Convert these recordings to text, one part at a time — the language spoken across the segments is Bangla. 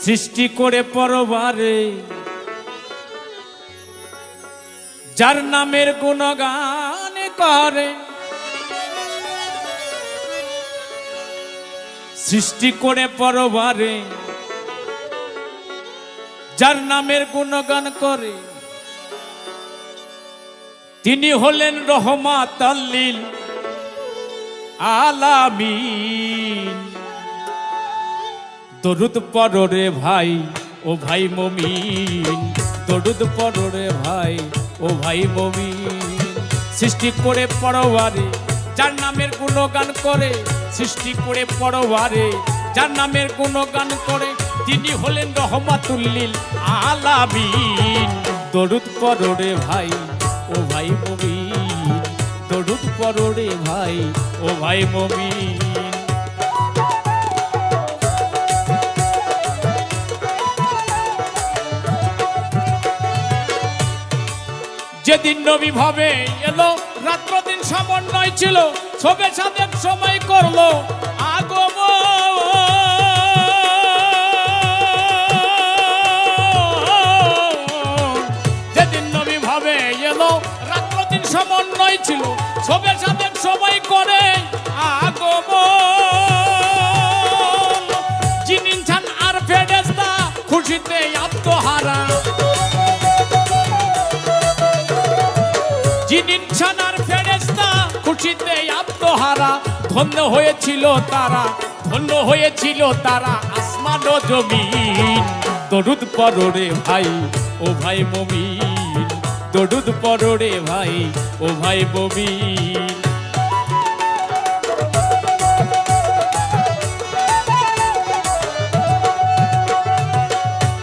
সৃষ্টি করে পরবারে যার নামের গুণগান করে, সৃষ্টি করে পরবারে যার নামের গুণগান করে, তিনি হলেন রহমাতাল লিল আলামিন। দরুদ পড়ো রে ভাই ও ভাই মুমিন, দরুদ পড়ো রে ভাই ও ভাই মুমিন। সৃষ্টি করে পরবারে যার নামের গুণগান করে, সৃষ্টি করে পরবারে যার নামের গুণগান করে, তিনি হলেন রহমাতুল লিল আলামিন। দরুদ পড়ো রে ভাই ও ভাই মুমিন, দরুদ পড়ো রে ভাই ও ভাই মুমিন। যেদিন নবী ভাবে এলো, রাত্র দিন সমন্বয় ছিল, সবে সাদেক সময় করলো আগমন। যেদিন নবী ভাবে এলো, রাত্র দিন সমন্বয় ছিল, সবে সাদেক সময় করে আগমন। জিন ইনসান আর ফেরেশতা খুশিতে আত্মহারা, জিন ইনসান আর ফেরেশতা খুশিতে আত্মহারা। ধন্য হয়েছিল তারা, ধন্য হয়েছিল তারা আসমান ও জমিন। দরুদ পড়ো রে ভাই ও ভাই মুমিন, দরুদ পড়ো রে ভাই ও ভাই মুমিন।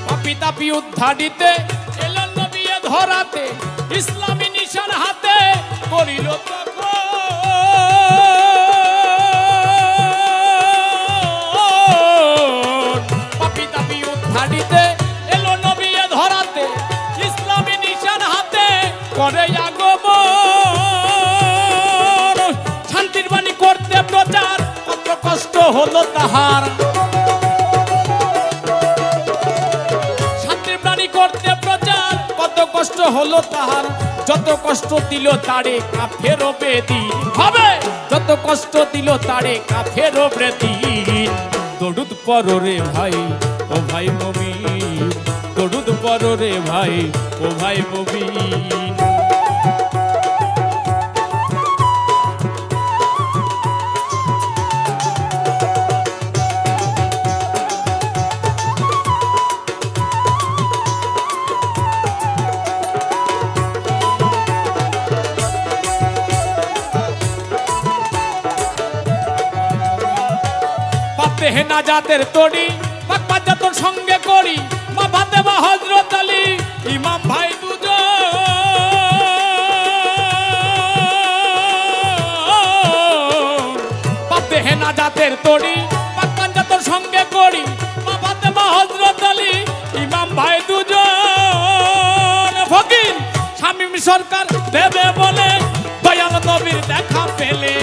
পাপী তাপী উদ্ধার দিতে এলেন নবী এ ধরাতে, ইসলামী নিশান হাতে করিল তখন। পাপী তাপী উদ্ধার দিতে এলো নবী এ ধরাতে, ইসলামী নিশান হাতে করে আগমন। শান্তির বাণী করতে প্রচার কত কষ্ট হলো তাহার, শান্তির বাণী করতে প্রচার কত কষ্ট হলো তাহার। যত কষ্ট দিল তারে কাফের বেদিন হবে, যত কষ্ট দিল তারে কাফের বেদিন। দরুদ পড়ো রে ভাই ও ভাই মুমিন, দরুদ পড়ো রে ভাই ও ভাই মুমিন। হেনা জাতের তরি পাক যতন সঙ্গে করি, মা ফাতেমা হযরত আলী ইমাম ভাই দুজন। পাতে হেনা জাতের তরি পাক যতন সঙ্গে করি, মা ফাতেমা হযরত আলী ইমাম ভাই দুজন। ফকির শামীম সরকার দেবে বলে দয়াল নবীর দেখা পেলে,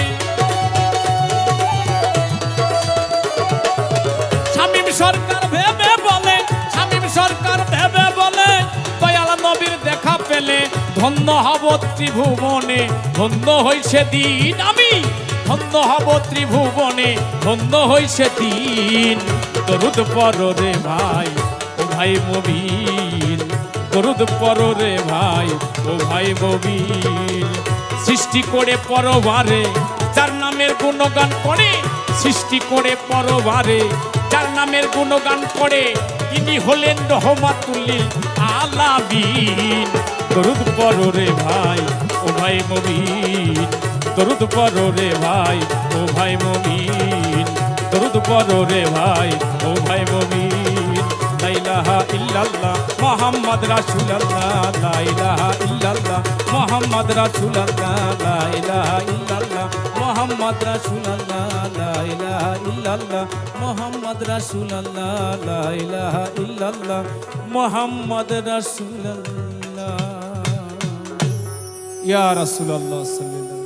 সরকার ভেবে বলে, শামীম সরকার ভেবে বলে দয়াল নবীর দেখা পেলে ধন্য হব ত্রিভুবনে, ধন্য হইছে দিন। আমি ধন্য হব ত্রিভুবনে, ধন্য হইছে দিন। দরুদ পড়ো রে ভাই ও ভাই মুমিন, দরুদ পড়ো রে ভাই ও ভাই মুমিন। সৃষ্টি করে পরবারে যার নামের গুণগান করে, সৃষ্টি করে পরবারে যার নামের গুণগান করে, তিনি হলেন রহমাতুল লিল আলামিন। দরুদ পড়ো রে ভাই ও ভাই মুমিন, দরুদ পড়ো রে ভাই ও ভাই মুমিন, দরুদ পড়ো রে ভাই ও ভাই মুমিন। লা ইলাহা ইল্লাল্লাহ মুহাম্মদ রাসূলুল্লাহ, লা ইলাহা ইল্লাল্লাহ মুহাম্মদ রাসূলুল্লাহ, লা ইলাহা ইল্লাল্লাহ মুহাম্মদ রাসূলুল্লাহ, লা ইলাহা ইল্লাল্লাহ মুহাম্মদ রাসূলুল্লাহ, লা ইলাহা ইল্লাল্লাহ মুহাম্মদ রাসূলুল্লাহ। ইয়া রাসূলুল্লাহ সাল্লাল্লাহু